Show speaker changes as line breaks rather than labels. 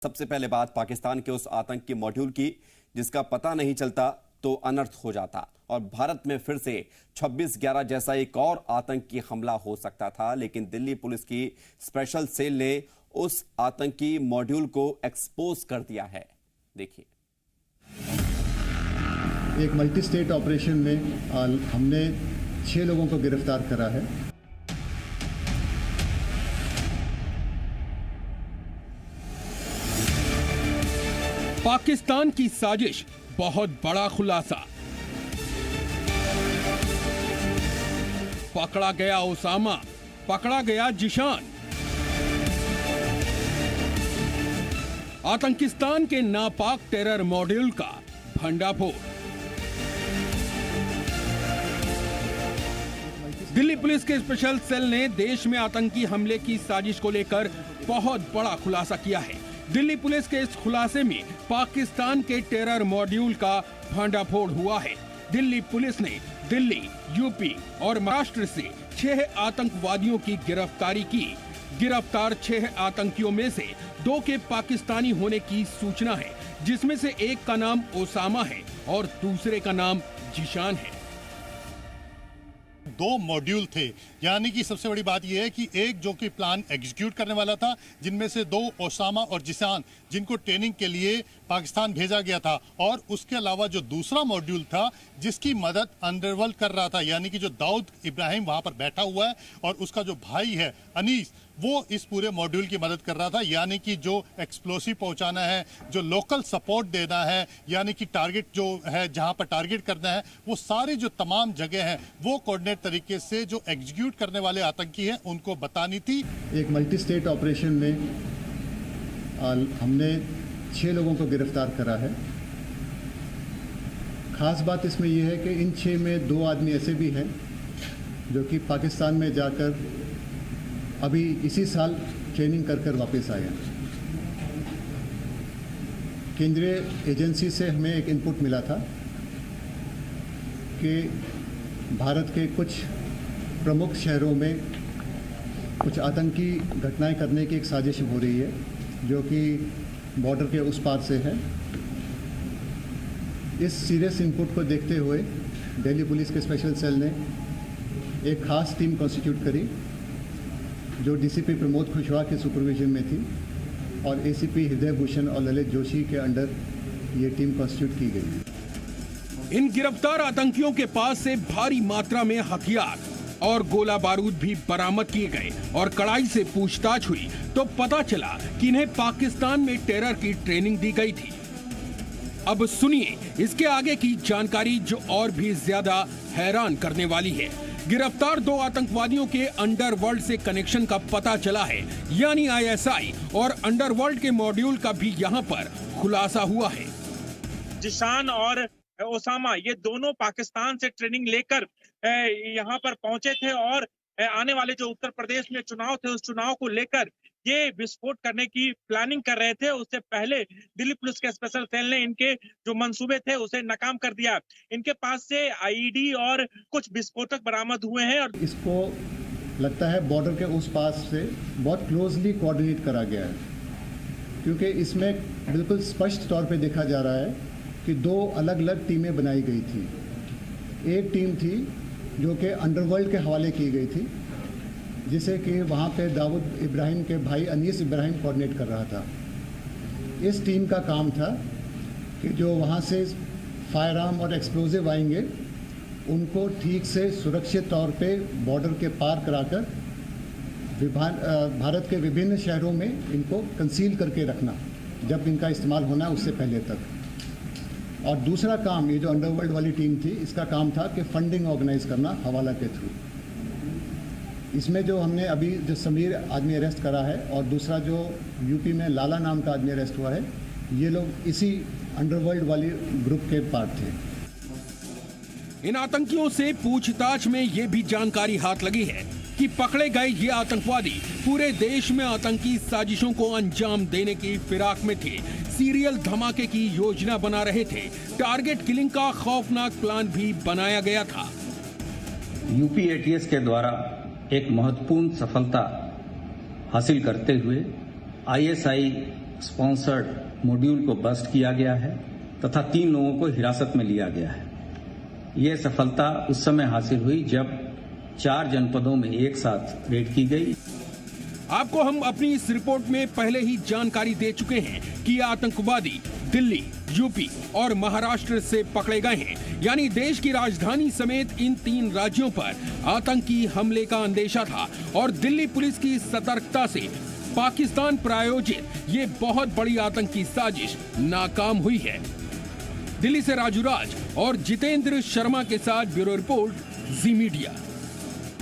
सबसे पहले बात पाकिस्तान के उस आतंकी मॉड्यूल की जिसका पता नहीं चलता तो अनर्थ हो जाता और भारत में फिर से 26/11 जैसा एक और आतंकी हमला हो सकता था। लेकिन दिल्ली पुलिस की स्पेशल सेल ने उस आतंकी मॉड्यूल को एक्सपोज कर दिया है। देखिए,
एक मल्टी स्टेट ऑपरेशन में हमने 6 लोगों को गिरफ्तार करा है।
पाकिस्तान की साजिश, बहुत बड़ा खुलासा। पकड़ा गया ओसामा, पकड़ा गया जिशान। आतंकिस्तान के नापाक टेरर मॉड्यूल का भंडाफोड़। दिल्ली पुलिस के स्पेशल सेल ने देश में आतंकी हमले की साजिश को लेकर बहुत बड़ा खुलासा किया है। दिल्ली पुलिस के इस खुलासे में पाकिस्तान के टेरर मॉड्यूल का भंडाफोड़ हुआ है। दिल्ली पुलिस ने दिल्ली, यूपी और महाराष्ट्र से 6 आतंकवादियों की गिरफ्तारी की। गिरफ्तार 6 आतंकियों में से 2 के पाकिस्तानी होने की सूचना है, जिसमें से एक का नाम ओसामा है और दूसरे का नाम जिशान है।
2 मॉड्यूल थे, यानी कि सबसे बड़ी बात यह है कि एक जो कि प्लान एग्जीक्यूट करने वाला था, जिनमें से 2 ओसामा और जिशान, जिनको ट्रेनिंग के लिए पाकिस्तान भेजा गया था, और उसके अलावा जो दूसरा मॉड्यूल था जिसकी मदद अंडरवर्ल्ड कर रहा था, यानी कि जो दाऊद इब्राहिम वहां पर बैठा हुआ है और उसका जो भाई है अनीस, वो इस पूरे मॉड्यूल की मदद कर रहा था। यानी कि जो एक्सप्लोसिव पहुंचाना है, जो लोकल सपोर्ट देना है, यानी कि टारगेट जो है जहां पर टारगेट करना है, वो सारी जो तमाम जगह हैं वो कोऑर्डिनेट तरीके से जो एग्जीक्यूट करने वाले आतंकी हैं उनको बतानी थी।
एक मल्टी स्टेट ऑपरेशन में हमने 6 लोगों को गिरफ्तार करा है। खास बात इसमें यह है कि इन 6 में 2 आदमी ऐसे भी हैं जो कि पाकिस्तान में जाकर अभी इसी साल ट्रेनिंग कर वापस आए हैं। केंद्रीय एजेंसी से हमें एक इनपुट मिला था कि भारत के कुछ प्रमुख शहरों में कुछ आतंकी घटनाएं करने की एक साजिश हो रही है, जो कि बॉर्डर के उस पार से है। इस सीरियस इनपुट को देखते हुए दिल्ली पुलिस के स्पेशल सेल ने एक खास टीम कॉन्स्टिट्यूट करी, जो डीसीपी प्रमोद खुशवाहा के सुपरविजन में थी, और एसीपी हृदय भूषण और ललित जोशी के अंडर ये टीम कॉन्स्टिट्यूट की गई।
इन गिरफ्तार आतंकियों के पास से भारी मात्रा में हथियार और गोला बारूद भी बरामद किए गए और कड़ाई से पूछताछ हुई तो पता चला कि इन्हें पाकिस्तान में टेरर की ट्रेनिंग दी गई थी। अब सुनिए इसके आगे की जानकारी, जो और भी ज्यादा हैरान करने वाली है। गिरफ्तार 2 आतंकवादियों के अंडरवर्ल्ड से कनेक्शन का पता चला है, यानी आईएसआई और अंडरवर्ल्ड के मॉड्यूल का भी यहाँ पर खुलासा हुआ है।
जिशान और ओसामा ये दोनों पाकिस्तान से ट्रेनिंग लेकर यहाँ पर पहुंचे थे और आने वाले जो उत्तर प्रदेश में चुनाव थे उस चुनाव को लेकर ये विस्फोट करने की प्लानिंग कर रहे थे। उससे पहले दिल्ली पुलिस के स्पेशल सेल ने इनके जो मंसूबे थे उसे नाकाम कर दिया। इनके पास से आईईडी और कुछ विस्फोटक बरामद हुए हैं और
इसको लगता है बॉर्डर के उस पास से बहुत क्लोजली कोऑर्डिनेट करा गया है, क्योंकि इसमें बिल्कुल स्पष्ट तौर पे देखा जा रहा है कि 2 अलग अलग टीमें बनाई गई थी। एक टीम थी जो कि अंडरवर्ल्ड के हवाले की गई थी, जिसे कि वहाँ पे दाऊद इब्राहिम के भाई अनीस इब्राहिम कोऑर्डिनेट कर रहा था। इस टीम का काम था कि जो वहाँ से फायर आर्म और एक्सप्लोजिव आएंगे उनको ठीक से सुरक्षित तौर पे बॉर्डर के पार कराकर भारत के विभिन्न शहरों में इनको कंसील करके रखना, जब इनका इस्तेमाल होना है उससे पहले तक। और दूसरा काम, ये जो अंडरवर्ल्ड वाली टीम थी, इसका काम था कि फंडिंग ऑर्गेनाइज करना हवाला के थ्रू। इसमें जो हमने अभी जो समीर आदमी अरेस्ट करा है और दूसरा जो यूपी में लाला नाम का आदमी अरेस्ट हुआ है, ये लोग इसी अंडरवर्ल्ड वाली ग्रुप के पार्ट थे।
इन आतंकियों से पूछताछ में ये भी जानकारी हाथ लगी है कि पकड़े गए ये आतंकवादी पूरे देश में आतंकी साजिशों को अंजाम देने की फिराक में थे। सीरियल धमाके की योजना बना रहे थे। टारगेट किलिंग का खौफनाक प्लान भी बनाया गया था।
यूपी एटीएस के द्वारा एक महत्वपूर्ण सफलता हासिल करते हुए आईएसआई स्पॉन्सर्ड मॉड्यूल को बस्ट किया गया है तथा 3 लोगों को हिरासत में लिया गया है। यह सफलता उस समय हासिल हुई जब 4 जनपदों में एक साथ रेड की गई।
आपको हम अपनी इस रिपोर्ट में पहले ही जानकारी दे चुके हैं कि ये आतंकवादी दिल्ली, यूपी और महाराष्ट्र से पकड़े गए हैं। यानी देश की राजधानी समेत इन 3 राज्यों पर आतंकी हमले का अंदेशा था और दिल्ली पुलिस की सतर्कता से पाकिस्तान प्रायोजित ये बहुत बड़ी आतंकी साजिश नाकाम हुई है। दिल्ली से राजू राज और जितेंद्र शर्मा के साथ ब्यूरो रिपोर्ट, जी मीडिया।